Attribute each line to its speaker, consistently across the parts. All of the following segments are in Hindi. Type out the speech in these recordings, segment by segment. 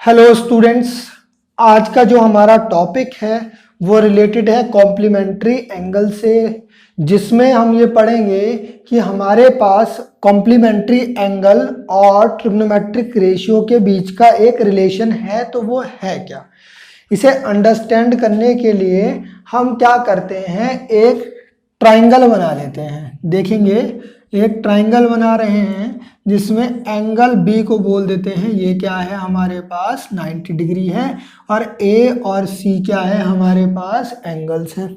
Speaker 1: हेलो स्टूडेंट्स, आज का जो हमारा टॉपिक है वो रिलेटेड है कॉम्प्लीमेंट्री एंगल से, जिसमें हम ये पढ़ेंगे कि हमारे पास कॉम्प्लीमेंट्री एंगल और ट्रिग्नोमेट्रिक रेशियो के बीच का एक रिलेशन है, तो वो है क्या। इसे अंडरस्टैंड करने के लिए हम क्या करते हैं, एक ट्राइंगल बना लेते हैं। देखेंगे एक ट्राइंगल बना रहे हैं जिसमें एंगल बी को बोल देते हैं, ये क्या है हमारे पास 90 डिग्री है, और ए और सी क्या है हमारे पास एंगल्स हैं।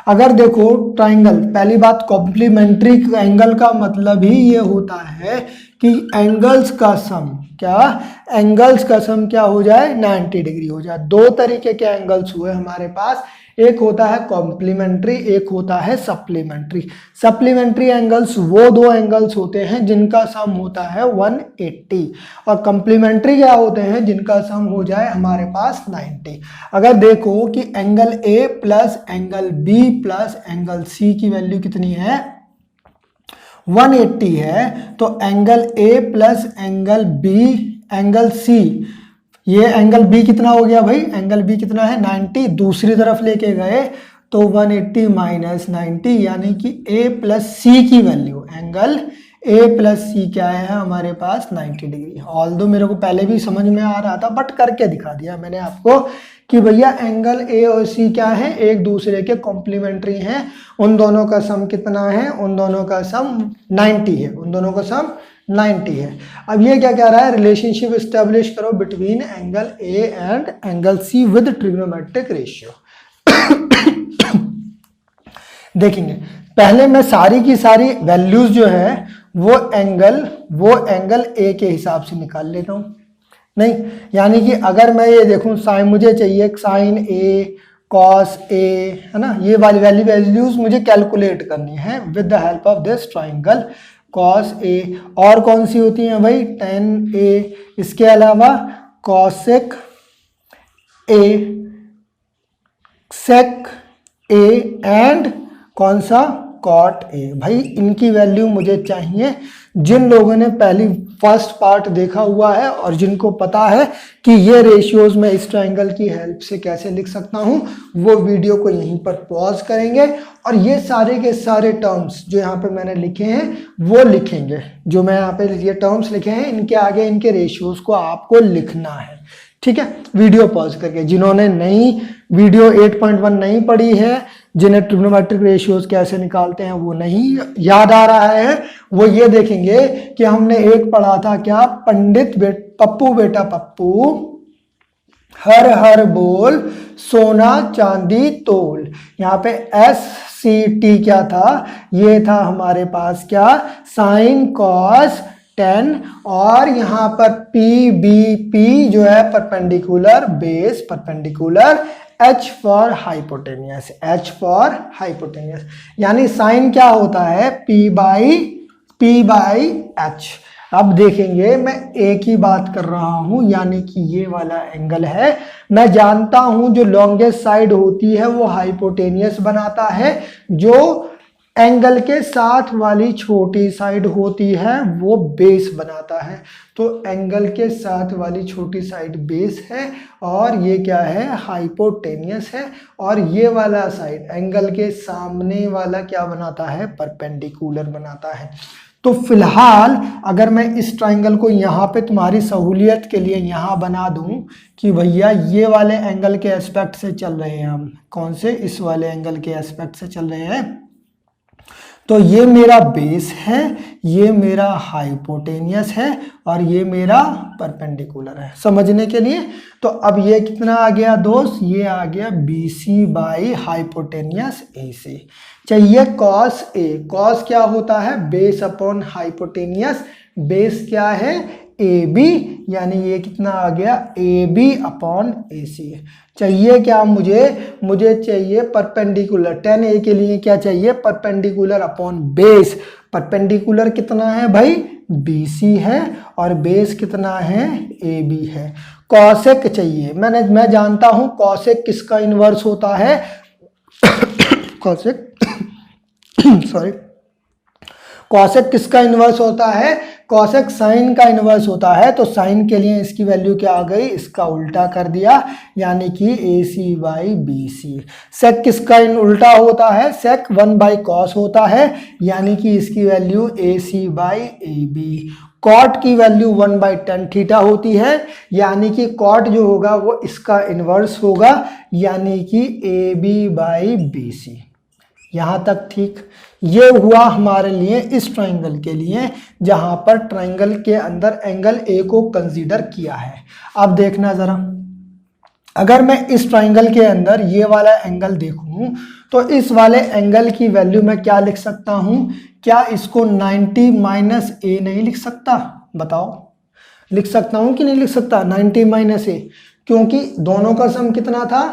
Speaker 1: अगर देखो ट्राइंगल, पहली बात कॉम्प्लीमेंट्री एंगल का मतलब ही ये होता है कि एंगल्स का सम एंगल्स का सम क्या हो जाए 90 डिग्री हो जाए। दो तरीके के एंगल्स हुए हमारे पास, एक होता है कॉम्प्लीमेंट्री, एक होता है सप्लीमेंट्री। सप्लीमेंट्री एंगल्स वो दो एंगल्स होते हैं जिनका सम होता है 180, और कॉम्प्लीमेंट्री क्या होते हैं जिनका सम हो जाए हमारे पास 90। अगर देखो कि angle A plus angle B plus angle C की वैल्यू कितनी है 180 है, तो angle A plus angle B angle C, ये एंगल बी कितना हो गया भाई, एंगल बी कितना है 90, दूसरी तरफ लेके गए तो 180 माइनस 90 यानी कि ए प्लस सी की वैल्यू, एंगल ए प्लस सी क्या है हमारे पास 90 डिग्री। ऑल्दो मेरे को पहले भी समझ में आ रहा था बट करके दिखा दिया मैंने आपको कि भैया एंगल ए और सी क्या है, एक दूसरे के कॉम्प्लीमेंट्री हैं, उन दोनों का सम कितना है, उन दोनों का सम 90 है, उन दोनों का सम 90 है। अब ये क्या कह रहा है, रिलेशनशिप एस्टेब्लिश करो between angle A and angle C with trigonometric ratio. देखेंगे पहले मैं सारी की सारी वैल्यूज जो है वो एंगल ए के हिसाब से निकाल लेता हूं। नहीं, यानी कि अगर मैं ये देखूं साइन, मुझे चाहिए साइन ए कॉस ए, है ना, ये वाली वैल्यूज मुझे कैलकुलेट करनी है with the help of this triangle cos A. और कौन सी होती हैं भाई, टेन ए, इसके अलावा cosec A, sec A and कौन सा कॉट ए। भाई इनकी वैल्यू मुझे चाहिए। जिन लोगों ने पहली फर्स्ट पार्ट देखा हुआ है और जिनको पता है कि ये रेशियोज में इस ट्राइंगल की हेल्प से कैसे लिख सकता हूं, वो वीडियो को यहीं पर पॉज करेंगे और ये सारे के सारे टर्म्स जो यहाँ पे मैंने लिखे हैं वो लिखेंगे। जो मैं यहाँ पे ये टर्म्स लिखे हैं इनके आगे इनके रेशियोज को आपको लिखना है, ठीक है, वीडियो पॉज करके। जिन्होंने नई वीडियो 8.1 नहीं पढ़ी है, जिन्हें ट्रिग्नोमेट्रिक रेशियोज कैसे निकालते हैं वो नहीं याद आ रहा है, वो ये देखेंगे कि हमने एक पढ़ा था क्या, पंडित पप्पू बेटा पप्पू हर हर बोल सोना चांदी तोल। यहाँ पे SCT क्या था, ये था हमारे पास क्या, साइन कॉस 10, और यहाँ पर PBP जो है perpendicular base perpendicular, H for hypotenuse, H for hypotenuse, यानी साइन क्या होता है P बाई H। अब देखेंगे मैं एक ही बात कर रहा हूं, यानी कि ये वाला एंगल है, मैं जानता हूं जो लॉन्गेस्ट साइड होती है वो हाइपोटेनियस बनाता है, जो एंगल के साथ वाली छोटी साइड होती है वो बेस बनाता है। तो एंगल के साथ वाली छोटी साइड बेस है और ये क्या है हाइपोटेनियस है, और ये वाला साइड एंगल के सामने वाला क्या बनाता है, परपेंडिकुलर बनाता है। तो फिलहाल अगर मैं इस ट्राइंगल को यहाँ पे तुम्हारी सहूलियत के लिए यहाँ बना दूं कि भैया ये वाले एंगल के एस्पेक्ट से चल रहे हैं हम, कौन से, इस वाले एंगल के एस्पेक्ट से चल रहे हैं, तो ये मेरा बेस है, ये मेरा हाइपोटेनियस है और ये मेरा परपेंडिकुलर है, समझने के लिए। तो अब ये कितना आ गया दोस्त, ये आ गया BC बाई हाइपोटेनियस AC। चाहिए कॉस ए, कॉस क्या होता है, बेस अपॉन हाइपोटेनियस, बेस क्या है AB, यानी ये कितना आ गया AB अपॉन AC। चाहिए क्या मुझे चाहिए परपेंडिकुलर, 10A के लिए क्या चाहिए, परपेंडिकुलर अपॉन बेस। परपेंडिकुलर कितना है भाई BC है और बेस कितना है AB है। कॉसेक चाहिए, मैं जानता हूं कॉसेक किसका इनवर्स होता है कॉसेक सॉरी कॉसेक किसका इनवर्स होता है? कॉसेक साइन का इनवर्स होता है। तो साइन के लिए इसकी वैल्यू क्या आ गई? इसका उल्टा कर दिया, यानी कि ए सी बाई बी सी। सेक किसका उल्टा होता है? सेक 1 बाई कॉस होता है, यानी कि इसकी value A C by A B. Cot की वैल्यू 1 बाई टेन थीटा होती है, यानी कि कॉट जो होगा वो इसका इनवर्स होगा, यानी कि A B by B C. यहाँ तक ठीक। ये हुआ हमारे लिए इस ट्राइंगल के लिए, जहां पर ट्राइंगल के अंदर एंगल ए को कंसीडर किया है। अब देखना जरा, अगर मैं इस ट्राइंगल के अंदर ये वाला एंगल देखूं तो इस वाले एंगल की वैल्यू मैं क्या लिख सकता हूं? क्या इसको 90 माइनस ए नहीं लिख सकता? बताओ, लिख सकता हूं कि नहीं लिख सकता 90 माइनस ए? क्योंकि दोनों का सम कितना था?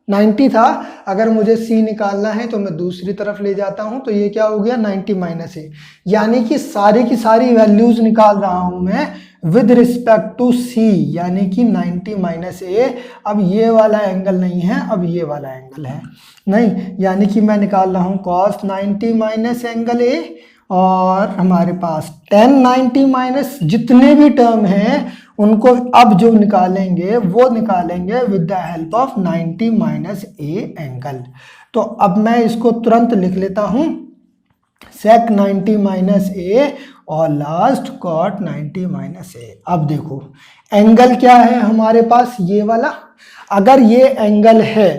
Speaker 1: 90 था। अगर मुझे c निकालना है तो मैं दूसरी तरफ ले जाता हूं, तो ये क्या हो गया 90 माइनस ए, यानी कि सारी की सारी वैल्यूज निकाल रहा हूं मैं विद रिस्पेक्ट टू c, यानी कि 90 माइनस ए। अब ये वाला एंगल नहीं है, अब ये वाला एंगल है, नहीं, यानी कि मैं निकाल रहा हूं cos 90 माइनस एंगल ए, और हमारे पास tan 90 माइनस जितने भी टर्म हैं उनको अब जो निकालेंगे वो निकालेंगे with the help of 90 minus A angle. तो अब मैं इसको तुरंत लिख लेता हूं, sec 90 माइनस ए और लास्ट cot 90 माइनस ए। अब देखो एंगल क्या है हमारे पास, ये वाला। अगर ये एंगल है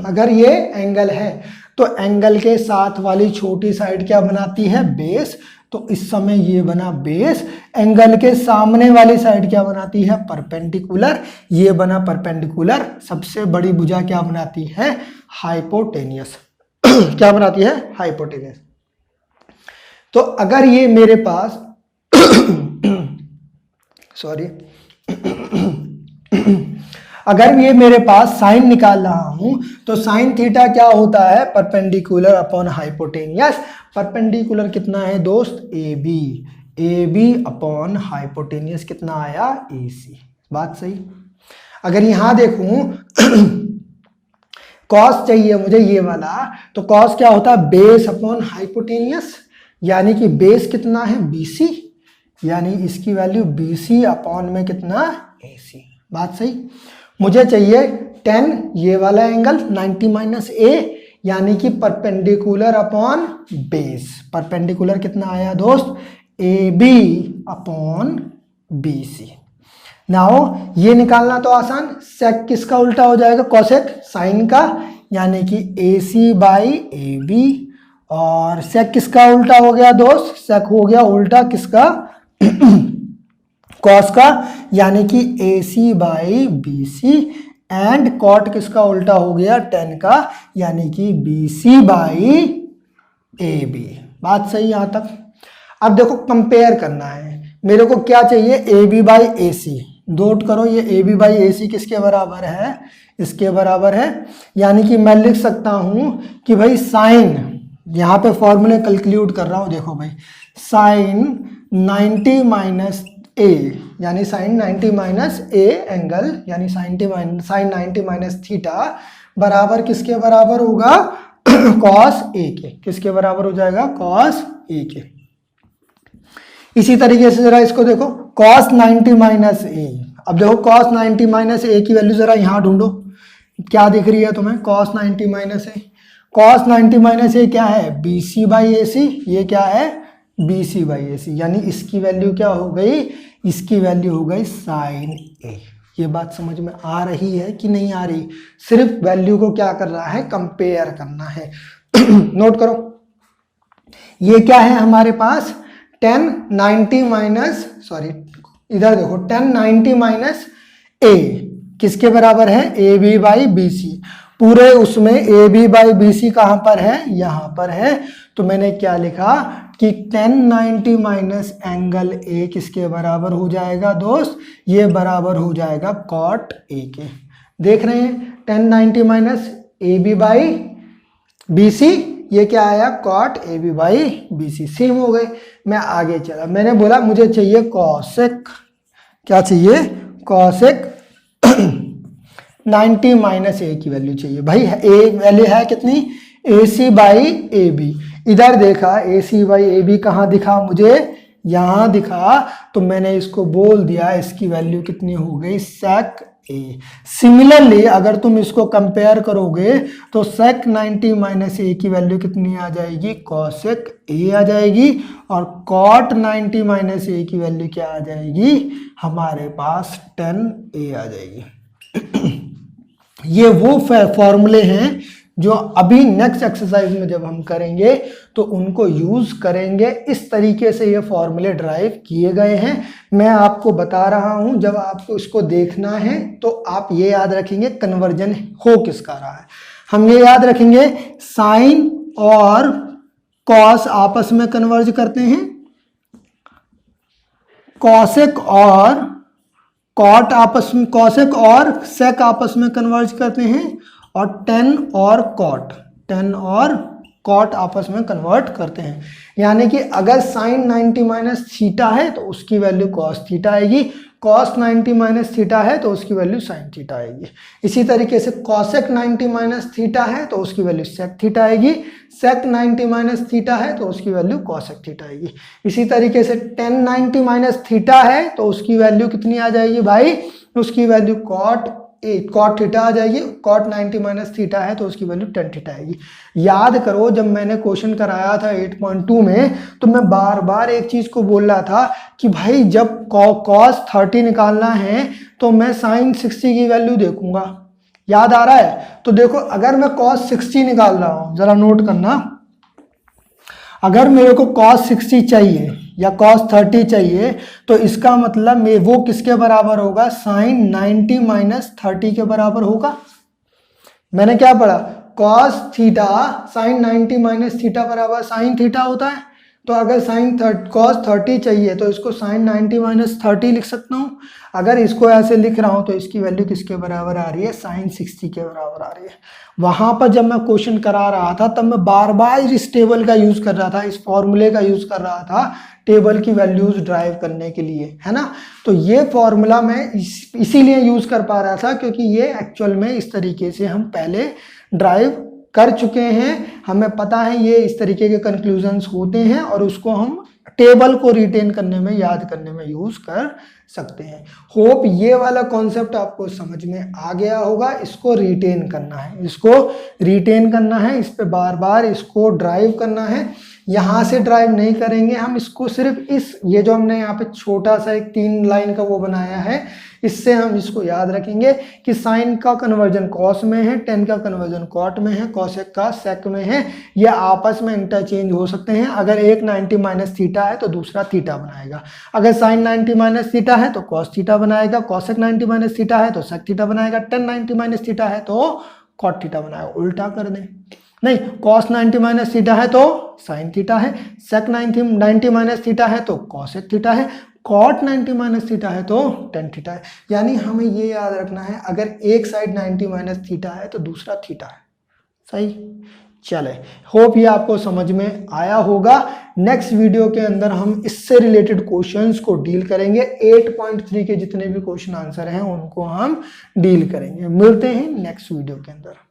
Speaker 1: अगर ये एंगल है तो एंगल के साथ वाली छोटी साइड क्या बनाती है? बेस। तो इस समय ये बना बेस। एंगल के सामने वाली साइड क्या बनाती है? परपेंडिकुलर। ये बना परपेंडिकुलर। सबसे बड़ी भुजा क्या बनाती है? हाइपोटेनियस। क्या बनाती है? हाइपोटेनियस। तो अगर ये मेरे पास सॉरी अगर ये मेरे पास साइन निकाल रहा हूं तो साइन थीटा क्या होता है? Perpendicular upon hypotenuse. परपेंडिकुलर कितना है दोस्त? ए बी अपॉन हाइपोटेनियस कितना आया? ए सी। बात सही। अगर यहां देखूं कॉस चाहिए मुझे ये वाला, तो कॉस क्या होता है? बेस अपॉन हाइपोटेनियस, यानी कि बेस कितना है? BC, यानी इसकी वैल्यू BC अपॉन में कितना? AC। बात सही। मुझे चाहिए 10 ये वाला एंगल 90 माइनस ए, यानी कि परपेंडिकुलर अपॉन बेस। परपेंडिकुलर कितना आया दोस्त? AB upon BC। नाउ ये निकालना तो आसान, सेक किसका उल्टा हो जाएगा? कॉसेक साइन का, यानी कि AC बाई AB। और सेक किसका उल्टा हो गया दोस्त? सेक हो गया उल्टा किसका? कॉस का, यानी कि AC by BC। And cot किसका उल्टा हो गया? tan का, यानी कि BC बाई AB। बात सही यहां तक। अब देखो कंपेयर करना है, मेरे को क्या चाहिए? AB by AC। नोट करो ये AB बाई AC किसके बराबर है? इसके बराबर है। यानी कि मैं लिख सकता हूं कि भाई साइन, यहाँ पे फॉर्मूले कैलकुलेट कर रहा हूँ, देखो भाई साइन 90 माइनस ए, यानी साइन 90 माइनस ए एंगल, यानी साइन 90 माइनस थीटा बराबर किसके बराबर होगा? कॉस ए के। किसके बराबर हो जाएगा? कॉस ए के। इसी तरीके से जरा इसको देखो, कॉस 90 माइनस ए। अब देखो कॉस 90 माइनस ए की वैल्यू जरा यहाँ ढूंढो, क्या दिख रही है तुम्हें? कॉस 90 माइनस ए। कॉस 90 माइनस ए क्या है? BC by AC। ये क्या है? BC बाई AC, यानी इसकी वैल्यू क्या हो गई? इसकी वैल्यू हो गई साइन ए। ये बात समझ में आ रही है कि नहीं आ रही? सिर्फ वैल्यू को क्या कर रहा है? कंपेयर करना है। नोट करो, ये क्या है हमारे पास? 10 90 माइनस, सॉरी इधर देखो, 10 90 माइनस ए किसके बराबर है? AB by BC। पूरे उसमें AB बाई BC कहाँ पर है? यहाँ पर है। तो मैंने क्या लिखा कि 10 90 माइनस एंगल A किसके बराबर हो जाएगा दोस्त? ये बराबर हो जाएगा कॉट A के। देख रहे हैं 10 90 माइनस AB बाई BC, ये क्या आया? Cot AB by BC। Same हो गए। मैं आगे चला, मैंने बोला मुझे चाहिए कॉसेक, क्या चाहिए? कॉसेक 90 माइनस ए की वैल्यू चाहिए। भाई ए वैल्यू है कितनी? AC by AB। इधर देखा ए सी बाई ए बी कहाँ दिखा मुझे, यहां दिखा, तो मैंने इसको बोल दिया इसकी वैल्यू कितनी हो गई, सेक ए। सिमिलरली अगर तुम इसको कंपेयर करोगे तो सेक 90 माइनस ए की वैल्यू कितनी आ जाएगी, कॉसेक ए आ जाएगी, और कॉट 90 माइनस ए की वैल्यू क्या आ जाएगी, हमारे पास 10 ए आ जाएगी। ये वो फॉर्मूले हैं जो अभी नेक्स्ट एक्सरसाइज में जब हम करेंगे तो उनको यूज करेंगे। इस तरीके से ये फॉर्मूले ड्राइव किए गए हैं। मैं आपको बता रहा हूं, जब आपको इसको देखना है तो आप ये याद रखेंगे कन्वर्जन हो किसका रहा है। हम ये याद रखेंगे साइन और कॉस आपस में कन्वर्ज करते हैं, कॉसेक और कॉट आपस में, कॉसेक और सेक आपस में कन्वर्ज करते हैं, और टेन और कॉट आपस में कन्वर्ट करते हैं। यानी कि अगर साइन 90 माइनस थीटा है तो उसकी वैल्यू कॉस थीटा आएगी, कॉस 90 माइनस थीटा है तो उसकी वैल्यू साइन थीटा आएगी। इसी तरीके से कॉसेक 90 माइनस थीटा है तो उसकी वैल्यू सेक थीटा आएगी, सेक 90 माइनस थीटा है तो उसकी वैल्यू कॉसेक थीटा आएगी। इसी तरीके से टेन 90 माइनस थीटा है तो उसकी वैल्यू कितनी आ जाएगी भाई, उसकी वैल्यू कॉट थीटा आ जाएगी, कॉट 90 माइनस थीटा है तो उसकी वैल्यू टेन थीटा आएगी। याद करो जब मैंने क्वेश्चन कराया था 8.2 में तो मैं बार बार एक चीज को बोल रहा था कि भाई जब कॉस 30 निकालना है तो मैं साइन 60 की वैल्यू देखूंगा। याद आ रहा है? तो देखो अगर मैं कॉस 60 निकाल रहा हूं, जरा नोट करना, अगर मेरे को cos 60 चाहिए या cos 30 चाहिए तो इसका मतलब वो किसके बराबर होगा, साइन 90 माइनस 30 के बराबर होगा। मैंने क्या पढ़ा, cos theta sine 90 minus theta बराबर साइन थीटा होता है। तो अगर cos 30 चाहिए तो इसको साइन 90 माइनस 30 लिख सकता हूँ। अगर इसको ऐसे लिख रहा हूँ तो इसकी वैल्यू किसके बराबर आ रही है, साइन 60 के बराबर आ रही है। वहां पर जब मैं क्वेश्चन करा रहा था तब मैं बार बार इस टेबल का यूज कर रहा था, इस फॉर्मूले का यूज कर रहा था टेबल की वैल्यूज ड्राइव करने के लिए, है ना। तो ये फॉर्मूला मैं इसीलिए यूज कर पा रहा था क्योंकि ये एक्चुअल में इस तरीके से हम पहले ड्राइव कर चुके हैं, हमें पता है ये इस तरीके के कंक्लूजन्स होते हैं और उसको हम टेबल को रिटेन करने में, याद करने में यूज कर सकते हैं। होप ये वाला कॉन्सेप्ट आपको समझ में आ गया होगा। इसको रिटेन करना है, इसको रिटेन करना है, इस पे बार बार इसको ड्राइव करना है। यहाँ से ड्राइव नहीं करेंगे हम, इसको सिर्फ ये जो हमने यहाँ पे छोटा सा एक 3 लाइन का वो बनाया है, इससे हम इसको याद रखेंगे कि साइन का कन्वर्जन कॉस में है, टेन का कन्वर्जन कॉट में है, कॉसेक का सेक में है। ये आपस में इंटरचेंज हो सकते हैं। अगर एक 90 माइनस थीटा है तो दूसरा थीटा बनाएगा, अगर साइन 90 माइनस थीटा है तो कॉस थीटा बनाएगा, कॉसेक 90 माइनस थीटा है तो सेक थीटा बनाएगा, टेन 90 माइनस थीटा है तो कॉट थीटा बनाएगा। उल्टा कर दें, नहीं, कॉस 90 माइनस थीटा है तो साइन थीटा है, सेक 90 माइनस थीटा है तो कॉसेक थीटा है, कॉट 90 माइनस थीटा है तो टेन थीटा है। यानी हमें ये याद रखना है, अगर एक साइड 90 माइनस थीटा है तो दूसरा थीटा है। सही, चले, होप ये आपको समझ में आया होगा। नेक्स्ट वीडियो के अंदर हम इससे रिलेटेड क्वेश्चंस को डील करेंगे। 8.3 के जितने भी क्वेश्चन आंसर हैं उनको हम डील करेंगे। मिलते हैं नेक्स्ट वीडियो के अंदर।